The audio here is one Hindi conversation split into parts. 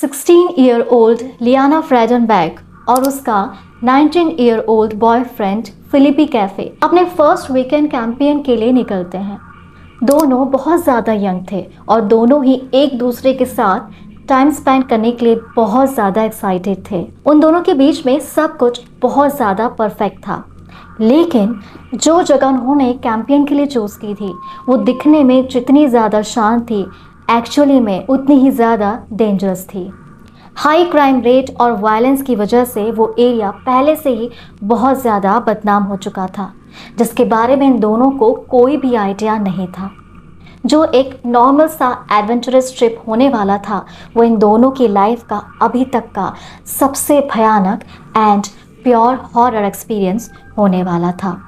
16-year-old लियाना फ्रेडनबर्ग और उसका 19-year-old बॉयफ्रेंड फिलिपी कैफे अपने फर्स्ट वीकेंड कैंपेन के लिए निकलते हैं। दोनों बहुत ज़्यादा यंग थे और दोनों ही एक दूसरे के साथ टाइम स्पेंड करने के लिए बहुत ज़्यादा एक्साइटेड थे। उन दोनों के बीच में सब कुछ बहुत ज़्यादा परफेक्ट था, लेकिन जो जगह उन्होंने कैंपेन के लिए चूज़ की थी वो दिखने में जितनी ज़्यादा शांत थी, एक्चुअली में उतनी ही ज़्यादा डेंजरस थी। हाई क्राइम रेट और वायलेंस की वजह से वो एरिया पहले से ही बहुत ज़्यादा बदनाम हो चुका था, जिसके बारे में इन दोनों को कोई भी आइडिया नहीं था। जो एक नॉर्मल सा एडवेंचरस ट्रिप होने वाला था, वो इन दोनों की लाइफ का अभी तक का सबसे भयानक एंड प्योर हॉरर एक्सपीरियंस होने वाला था।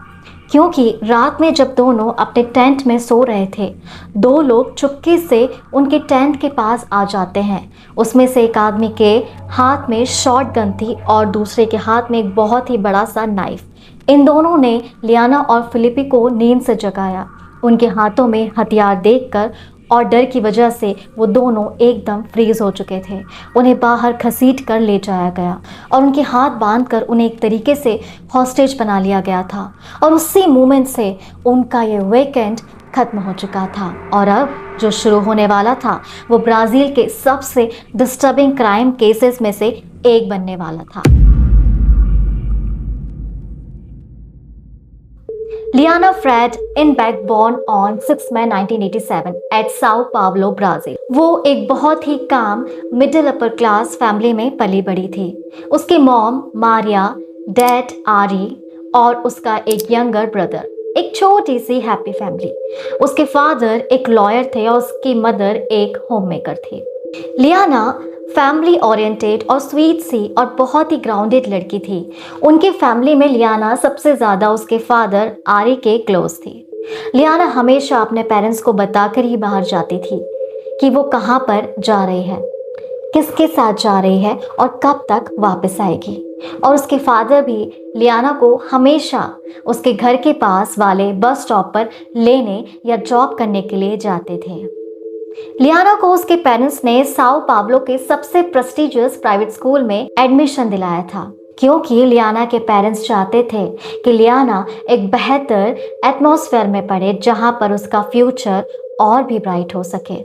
क्योंकि रात में जब दोनों अपने टेंट में सो रहे थे, दो लोग चुपके से उनके टेंट के पास आ जाते हैं। उसमें से एक आदमी के हाथ में शॉट गन थी और दूसरे के हाथ में एक बहुत ही बड़ा सा नाइफ। इन दोनों ने लियाना और फिलिपी को नींद से जगाया। उनके हाथों में हथियार देखकर और डर की वजह से वो दोनों एकदम फ्रीज हो चुके थे। उन्हें बाहर घसीट कर ले जाया गया और उनके हाथ बांधकर उन्हें एक तरीके से हॉस्टेज बना लिया गया था। और उसी मोमेंट से उनका ये वीकेंड खत्म हो चुका था और अब जो शुरू होने वाला था वो ब्राज़ील के सबसे डिस्टर्बिंग क्राइम केसेस में से एक बनने वाला था। लियाना फ्रेडनबर्ग born on 6 May 1987 at Sao Paulo, Brazil. वो एक बहुत ही काम मिडिल अपर क्लास फैमिली में पली बड़ी थी। उसकी मॉम मारिया, डैड आरी और उसका एक यंगर ब्रदर, एक छोटी सी हैप्पी फैमिली। उसके फादर एक लॉयर थे और उसकी मदर एक होममेकर थी। लियाना फैमिली ओरिएंटेड और स्वीट सी और बहुत ही ग्राउंडेड लड़की थी। उनकी फैमिली में लियाना सबसे ज़्यादा उसके फादर आरी के क्लोज थी। लियाना हमेशा अपने पेरेंट्स को बताकर ही बाहर जाती थी कि वो कहाँ पर जा रही है, किसके साथ जा रही है और कब तक वापस आएगी। और उसके फादर भी लियाना को हमेशा उसके घर के पास वाले बस स्टॉप पर लेने या ड्रॉप करने के लिए जाते थे। लियाना को उसके पेरेंट्स ने साओ पाब्लो के सबसे प्रेस्टिजियस प्राइवेट स्कूल में एडमिशन दिलाया था, क्योंकि लियाना के पेरेंट्स चाहते थे कि लियाना एक बेहतर एटमॉस्फेयर में पढ़े जहां पर उसका फ्यूचर और भी ब्राइट हो सके।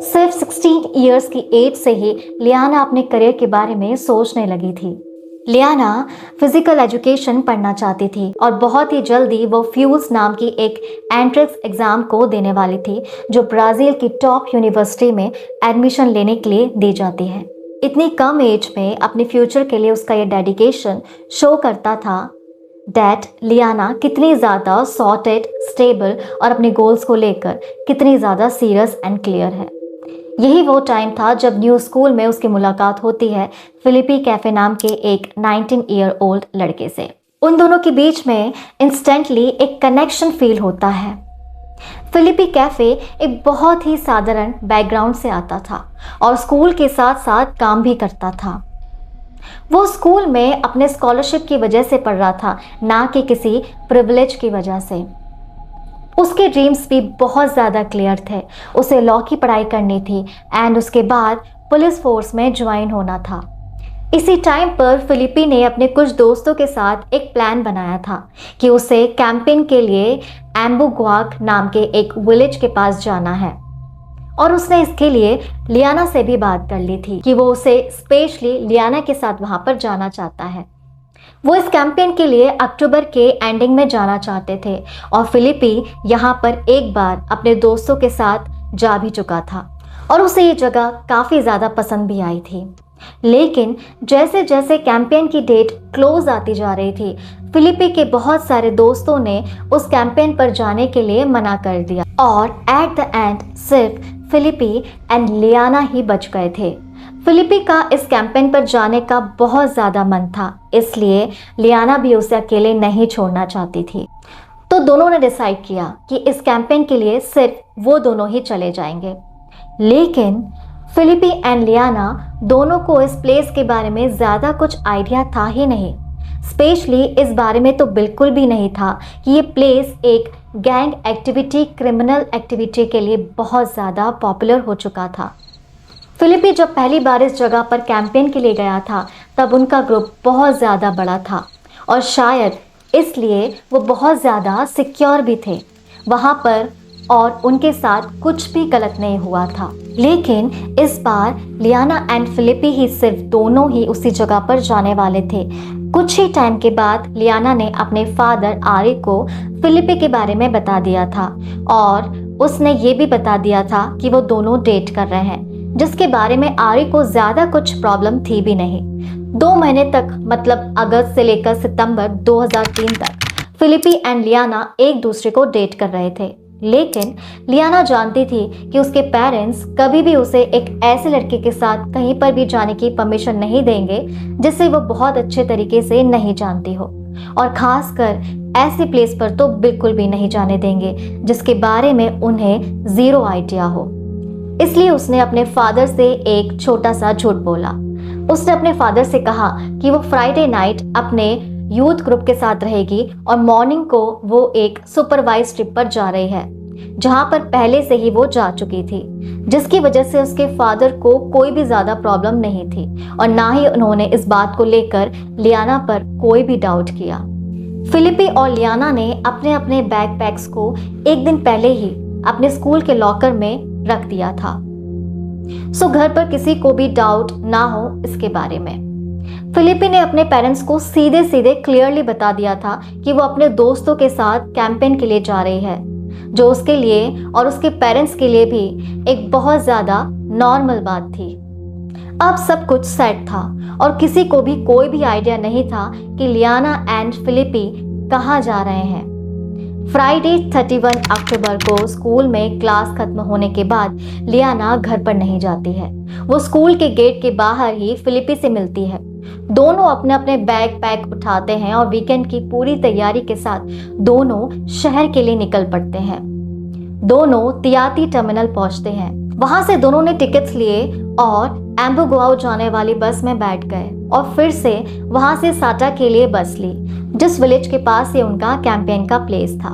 सिर्फ 16 इयर्स की एज से ही लियाना अपने करियर के बारे में सोचने लगी थी। लियाना फिजिकल एजुकेशन पढ़ना चाहती थी और बहुत ही जल्दी वो फ्यूज नाम की एक एंट्रेंस एग्ज़ाम को देने वाली थी, जो ब्राज़ील की टॉप यूनिवर्सिटी में एडमिशन लेने के लिए दी जाती है। इतनी कम एज में अपने फ्यूचर के लिए उसका ये डेडिकेशन शो करता था दैट लियाना कितनी ज़्यादा सॉर्टेड, स्टेबल और अपने गोल्स को लेकर कितनी ज़्यादा सीरियस एंड क्लियर है। यही वो टाइम था जब न्यू स्कूल में उसकी मुलाकात होती है फिलिपी कैफे नाम के एक 19-year-old लड़के से। उन दोनों के बीच में इंस्टेंटली एक कनेक्शन फील होता है। फिलिपी कैफे एक बहुत ही साधारण बैकग्राउंड से आता था और स्कूल के साथ साथ काम भी करता था। वो स्कूल में अपने स्कॉलरशिप की वजह से पढ़ रहा था, ना कि किसी प्रिविलेज की वजह से। उसके ड्रीम्स भी बहुत ज़्यादा क्लियर थे। उसे लॉ की पढ़ाई करनी थी एंड उसके बाद पुलिस फोर्स में ज्वाइन होना था। इसी टाइम पर फिलिपी ने अपने कुछ दोस्तों के साथ एक प्लान बनाया था कि उसे कैंपेन के लिए एम्बुगुआक नाम के एक विलेज के पास जाना है और उसने इसके लिए लियाना से भी बात कर ली थी कि वो उसे स्पेशली लियाना के साथ वहाँ पर जाना चाहता है। वो इस कैंपेन के लिए अक्टूबर के एंडिंग में जाना चाहते थे और फिलिपी यहाँ पर एक बार अपने दोस्तों के साथ जा भी चुका था और उसे ये जगह काफ़ी ज़्यादा पसंद भी आई थी। लेकिन जैसे जैसे कैंपेन की डेट क्लोज आती जा रही थी, फिलिपी के बहुत सारे दोस्तों ने उस कैंपेन पर जाने के लिए मना कर दिया और एट द एंड सिर्फ फिलिपी एंड लियाना ही बच गए थे। फिलिपी का इस कैंपेन पर जाने का बहुत ज़्यादा मन था, इसलिए लियाना भी उसे अकेले नहीं छोड़ना चाहती थी। तो दोनों ने डिसाइड किया कि इस कैंपेन के लिए सिर्फ वो दोनों ही चले जाएंगे। लेकिन फिलिपी एंड लियाना दोनों को इस प्लेस के बारे में ज़्यादा कुछ आइडिया था ही नहीं। स्पेशली इस बारे में तो बिल्कुल भी नहीं था कि ये प्लेस एक गैंग एक्टिविटी, क्रिमिनल एक्टिविटी के लिए बहुत ज़्यादा पॉपुलर हो चुका था। फिलिपी जब पहली बार इस जगह पर कैंपेन के लिए गया था तब उनका ग्रुप बहुत ज़्यादा बड़ा था और शायद इसलिए वो बहुत ज़्यादा सिक्योर भी थे वहाँ पर और उनके साथ कुछ भी गलत नहीं हुआ था। लेकिन इस बार लियाना एंड फिलिपी ही सिर्फ दोनों ही उसी जगह पर जाने वाले थे। कुछ ही टाइम के बाद लियाना ने अपने फादर आरी को फिलिपी के बारे में बता दिया था और उसने ये भी बता दिया था कि वो दोनों डेट कर रहे हैं, जिसके बारे में आरी को ज्यादा कुछ प्रॉब्लम थी भी नहीं। 2 महीने तक मतलब अगस्त से लेकर सितंबर 2003 तक फिलिपी एंड लियाना एक दूसरे को डेट कर रहे थे। लेकिन लियाना जानती थी कि उसके पेरेंट्स कभी भी उसे एक ऐसे लड़के के साथ कहीं पर भी जाने की परमिशन नहीं देंगे जिसे वो बहुत अच्छे तरीके से नहीं जानती हो और खासकर ऐसे प्लेस पर तो बिल्कुल भी नहीं जाने देंगे जिसके बारे में उन्हें जीरो आइडिया हो। इसलिए उसने अपने फादर से एक छोटा सा झूठ बोला। उसने अपने फादर से कहा कि वो फ्राइडे नाइट अपने यूथ ग्रुप के साथ रहेगी और मॉर्निंग को वो एक सुपरवाइज ट्रिप पर जा रही है जहां पर पहले से ही वो जा चुकी थी, जिसकी वजह से उसके फादर को कोई भी ज्यादा प्रॉब्लम नहीं थी और ना ही उन्होंने इस बात को लेकर लियाना पर कोई भी डाउट किया। फिलिपी और लियाना ने अपने अपने बैकपैक्स को एक दिन पहले ही अपने स्कूल के लॉकर में रख दिया था सो घर पर किसी को भी डाउट ना हो इसके बारे में। फिलिपी ने अपने पेरेंट्स को सीधे सीधे क्लियरली बता दिया था कि वो अपने दोस्तों के साथ कैंपेन के लिए जा रही है, जो उसके लिए और उसके पेरेंट्स के लिए भी एक बहुत ज्यादा नॉर्मल बात थी। अब सब कुछ सेट था और किसी को भी कोई भी आइडिया नहीं था कि लियाना एंड फिलिपी कहाँ जा रहे हैं। फ्राइडे 31 अक्टूबर को स्कूल में क्लास खत्म होने के बाद लियाना घर पर नहीं जाती है। वो स्कूल के गेट के बाहर ही फिलिपी से मिलती है। दोनों अपने अपने बैग पैक उठाते हैं और वीकेंड की पूरी तैयारी के साथ दोनों शहर के लिए निकल पड़ते हैं। दोनों तियाती टर्मिनल पहुंचते हैं। वहां से दोनों ने टिकट्स लिए और एम्बुगुआओ जाने वाली बस में बैठ गए और फिर से वहां से साटा के लिए बस ली, जिस विलेज के पास से उनका कैंपेन का प्लेस था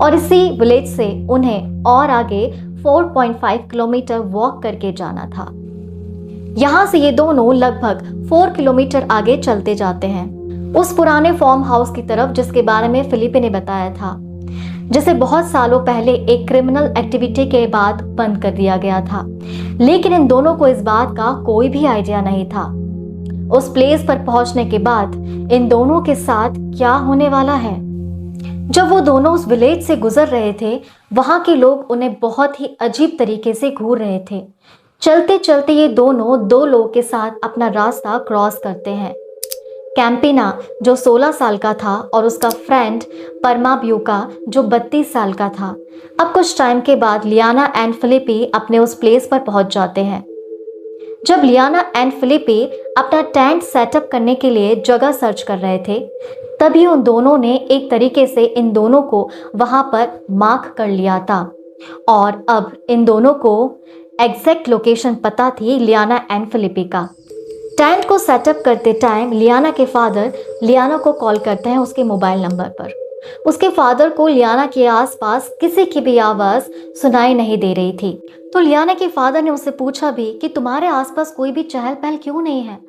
और इसी विलेज से उन्हें और आगे 4.5 किलोमीटर वॉक करके जाना था। यहाँ से ये दोनों लगभग 4 किलोमीटर आगे चलते जाते हैं उस पुराने फार्म हाउस की तरफ जिसके बारे में फिलिपी ने बताया था, जिसे बहुत सालों पहले एक क्रिमिनल एक्टिविटी के बाद बंद कर दिया गया था। लेकिन इन दोनों को इस बात का कोई भी आइडिया नहीं था उस प्लेस पर पहुंचने के बाद इन दोनों के साथ क्या होने वाला है। जब वो दोनों उस विलेज से गुजर रहे थे, वहां के लोग उन्हें बहुत ही अजीब तरीके से घूर रहे थे। चलते चलते ये दोनों 2 लोगों के साथ अपना रास्ता क्रॉस करते हैं। कैंपिना जो 16 साल का था और उसका फ्रेंड परमा ब्यूका जो 32 साल का था। अब कुछ टाइम के बाद लियाना एंड फिलिपी अपने उस प्लेस पर पहुंच जाते हैं। जब लियाना एंड फिलिपी अपना टेंट सेटअप करने के लिए जगह सर्च कर रहे थे, तभी उन दोनों ने एक तरीके से इन दोनों को वहां पर मार्क कर लिया था और अब इन दोनों को एग्जैक्ट लोकेशन पता थी लियाना एंड फिलिपी का। टेंट को सेटअप करते टाइम लियाना के फादर लियाना को कॉल करते हैं उसके मोबाइल नंबर पर। उसके फादर को लियाना के आसपास किसी की भी आवाज़ सुनाई नहीं दे रही थी, तो लियाना के फादर ने उससे पूछा भी कि तुम्हारे आसपास कोई भी चहल पहल क्यों नहीं है।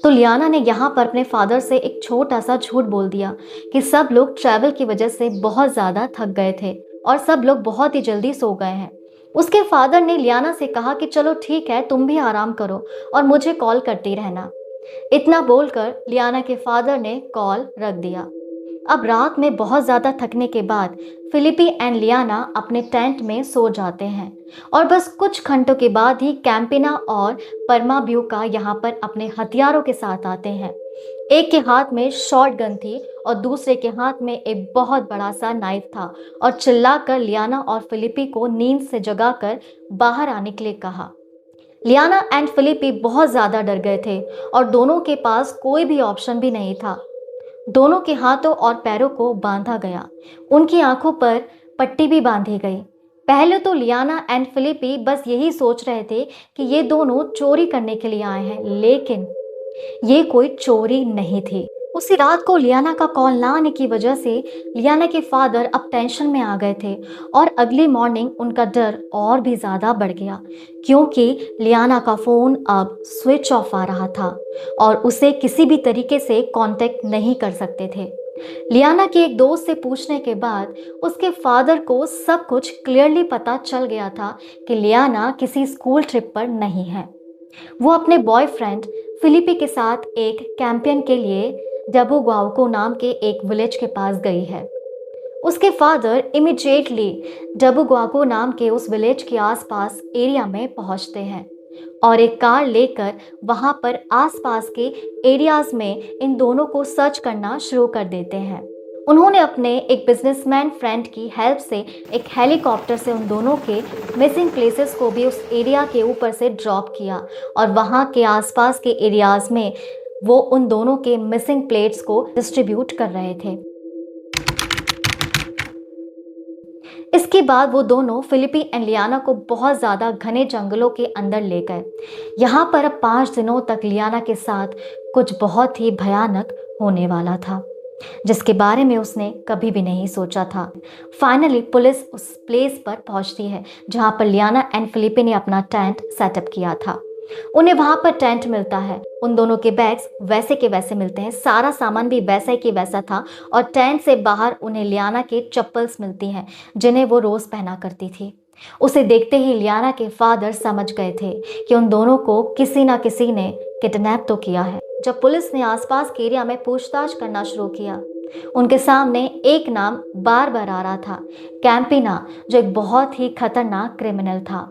तो लियाना ने यहाँ पर अपने फादर से एक छोटा सा झूठ बोल दिया कि सब लोग ट्रैवल की वजह से बहुत ज़्यादा थक गए थे और सब लोग बहुत ही जल्दी सो गए हैं। उसके फादर ने लियाना से कहा कि चलो ठीक है, तुम भी आराम करो और मुझे कॉल करती रहना। इतना बोलकर लियाना के फादर ने कॉल रख दिया। अब रात में बहुत ज़्यादा थकने के बाद फिलिपी एंड लियाना अपने टेंट में सो जाते हैं और बस कुछ घंटों के बाद ही कैंपिना और परमा ब्यूका यहाँ पर अपने हथियारों के साथ आते हैं। एक के हाथ में शॉर्ट गन थी और दूसरे के हाथ में एक बहुत बड़ा सा नाइफ था और चिल्लाकर लियाना और फिलिपी को नींद से जगाकर बाहर आने के लिए कहा। लियाना एंड फिलिपी बहुत ज़्यादा डर गए थे और दोनों के पास कोई भी ऑप्शन भी नहीं था। दोनों के हाथों और पैरों को बांधा गया, उनकी आंखों पर पट्टी भी बांधी गई। पहले तो लियाना एंड फिलिपी बस यही सोच रहे थे कि ये दोनों चोरी करने के लिए आए हैं, लेकिन ये कोई चोरी नहीं थी। उसी रात को लियाना का कॉल ना आने की वजह से लियाना के फादर अब टेंशन में आ गए थे और अगली मॉर्निंग उनका डर और भी ज़्यादा बढ़ गया क्योंकि लियाना का फ़ोन अब स्विच ऑफ आ रहा था और उसे किसी भी तरीके से कांटेक्ट नहीं कर सकते थे। लियाना के एक दोस्त से पूछने के बाद उसके फादर को सब कुछ क्लियरली पता चल गया था कि लियाना किसी स्कूल ट्रिप पर नहीं है। वो अपने बॉयफ्रेंड फिलिपी के साथ एक कैंपेन के लिए डबुग्वाको नाम के एक विलेज के पास गई है। उसके फादर इमिडिएटली डबुग्वाको नाम के उस विलेज के आसपास एरिया में पहुंचते हैं और एक कार लेकर वहां पर आसपास के एरियाज में इन दोनों को सर्च करना शुरू कर देते हैं। उन्होंने अपने एक बिजनेसमैन फ्रेंड की हेल्प से एक हेलीकॉप्टर से उन दोनों के मिसिंग प्लेसेस को भी उस एरिया के ऊपर से ड्रॉप किया और वहाँ के आसपास के एरियाज में वो उन दोनों के मिसिंग प्लेट्स को डिस्ट्रीब्यूट कर रहे थे। इसके बाद वो दोनों फिलिपी एंड लियाना को बहुत ज़्यादा घने जंगलों के अंदर ले गए। यहाँ पर अब 5 दिनों तक लियाना के साथ कुछ बहुत ही भयानक होने वाला था जिसके बारे में उसने कभी भी नहीं सोचा था। फाइनली पुलिस उस प्लेस पर पहुंचती है जहां पर लियाना एंड फिलिपी ने अपना टेंट सेटअप किया था। उन्हें वहां पर टेंट मिलता है, उन दोनों के बैग्स वैसे के वैसे मिलते हैं, सारा सामान भी वैसा ही वैसा था और टेंट से बाहर उन्हें लियाना के चप्पल्स मिलती हैं जिन्हें वो रोज़ पहना करती थी। उसे देखते ही लियाना के फादर समझ गए थे कि उन दोनों को किसी ना किसी ने किडनैप तो किया है। जब पुलिस ने आसपास के एरिया में पूछताछ करना शुरू किया, उनके सामने एक नाम बार बार आ रहा था, कैंपिना, जो एक बहुत ही खतरनाक क्रिमिनल था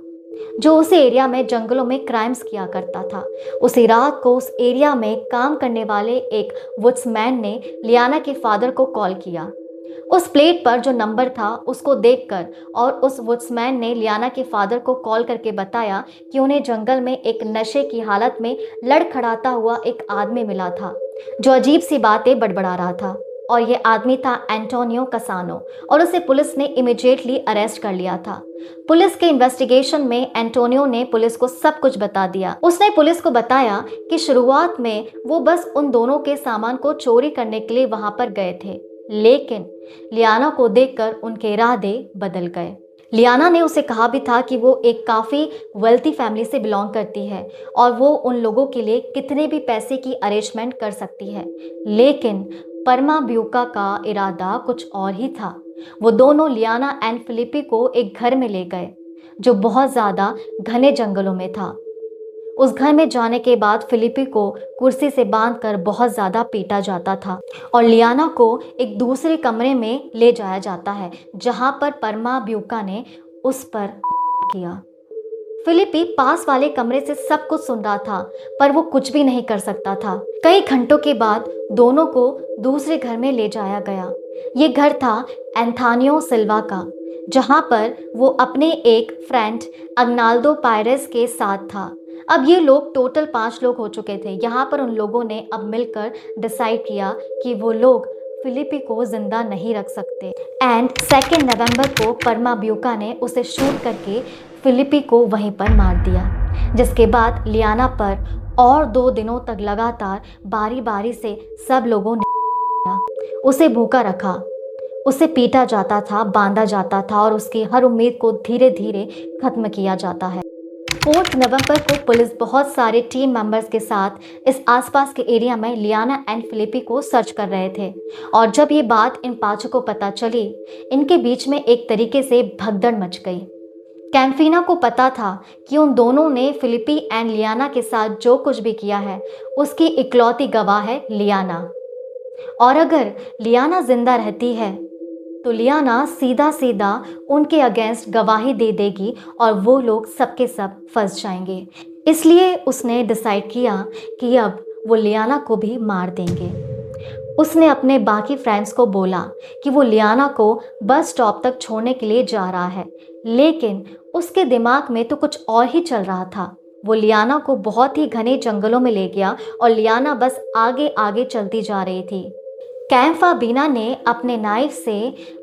जो उस एरिया में जंगलों में क्राइम्स किया करता था। उसी रात को उस एरिया में काम करने वाले एक वुड्समैन ने लियाना के फादर को कॉल किया। उस प्लेट पर जो नंबर था उसको देखकर और उस वुड्समैन ने लियाना के फादर को कॉल करके बताया कि उन्हें जंगल में एक नशे की हालत में लड़खड़ाता हुआ एक आदमी मिला था जो अजीब सी बातें बड़बड़ा रहा था और ये आदमी था एंटोनियो कसानो और उसे पुलिस ने इमीडिएटली अरेस्ट कर लिया था। पुलिस के इन्वेस्टिगेशन में एंटोनियो ने पुलिस को सब कुछ बता दिया। उसने पुलिस को बताया कि शुरुआत में वो बस उन दोनों के सामान को चोरी करने के लिए वहां पर गए थे, लेकिन लियाना को देखकर उनके इरादे बदल गए। लियाना ने उसे कहा भी था कि वो एक काफ़ी वेल्थी फैमिली से बिलोंग करती है और वो उन लोगों के लिए कितने भी पैसे की अरेंजमेंट कर सकती है, लेकिन परमा ब्यूका का इरादा कुछ और ही था। वो दोनों लियाना एंड फिलिपी को एक घर में ले गए जो बहुत ज़्यादा घने जंगलों में था। उस घर में जाने के बाद फिलिपी को कुर्सी से बांधकर बहुत ज़्यादा पीटा जाता था और लियाना को एक दूसरे कमरे में ले जाया जाता है जहां पर परमा ब्यूका ने उस पर किया। फिलिपी पास वाले कमरे से सब कुछ सुन रहा था पर वो कुछ भी नहीं कर सकता था। कई घंटों के बाद दोनों को दूसरे घर में ले जाया गया। ये घर था एंथानियो सिल्वा का, जहां पर वो अपने एक फ्रेंड अग्नाल्डो पायरेस के साथ था। अब ये लोग टोटल 5 लोग हो चुके थे। यहाँ पर उन लोगों ने अब मिलकर डिसाइड किया कि वो लोग फिलिपी को जिंदा नहीं रख सकते एंड 2 नवंबर को परमा ब्यूका ने उसे शूट करके फिलिपी को वहीं पर मार दिया, जिसके बाद लियाना पर और 2 दिनों तक लगातार बारी बारी से सब लोगों ने उसे भूखा रखा। उसे पीटा जाता था, बांधा जाता था और उसकी हर उम्मीद को धीरे धीरे खत्म किया जाता है। 4 नवंबर को पुलिस बहुत सारे टीम मेंबर्स के साथ इस आसपास के एरिया में लियाना एंड फिलिपी को सर्च कर रहे थे और जब ये बात इन 5 को पता चली, इनके बीच में एक तरीके से भगदड़ मच गई। कैम्फीना को पता था कि उन दोनों ने फिलिपी एंड लियाना के साथ जो कुछ भी किया है उसकी इकलौती गवाह है लियाना, और अगर लियाना जिंदा रहती है तो लियाना सीधा सीधा उनके अगेंस्ट गवाही दे देगी और वो लोग सबके सब फंस जाएंगे। इसलिए उसने डिसाइड किया कि अब वो लियाना को भी मार देंगे। उसने अपने बाकी फ्रेंड्स को बोला कि वो लियाना को बस स्टॉप तक छोड़ने के लिए जा रहा है, लेकिन उसके दिमाग में तो कुछ और ही चल रहा था। वो लियाना को बहुत ही घने जंगलों में ले गया और लियाना बस आगे आगे चलती जा रही थी। कैम्फाबीना ने अपने नाइफ से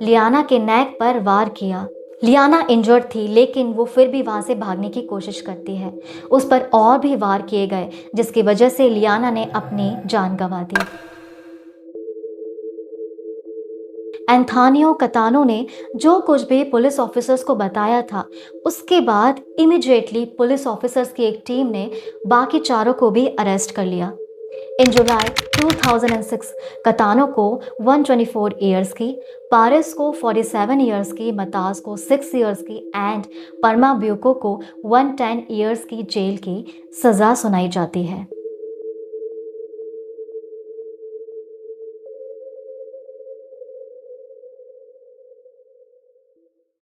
लियाना के नेक पर वार किया। लियाना इंजर्ड थी, लेकिन वो फिर भी वहाँ से भागने की कोशिश करती है। उस पर और भी वार किए गए, जिसकी वजह से लियाना ने अपनी जान गंवा दी। एंथानियो कतानो ने जो कुछ भी पुलिस ऑफिसर्स को बताया था, उसके बाद इमिडिएटली पुलिस ऑफिसर्स की एक टीम ने बाकी चारों को भी अरेस्ट कर लिया। इन जुलाई 2006 कतानो को 124 ईयर्स की, पारिस को 47 ईयर्स की, मताज को 6 ईयर्स की एंड परमा ब्यूको को 110 ईयर्स की जेल की सज़ा सुनाई जाती है।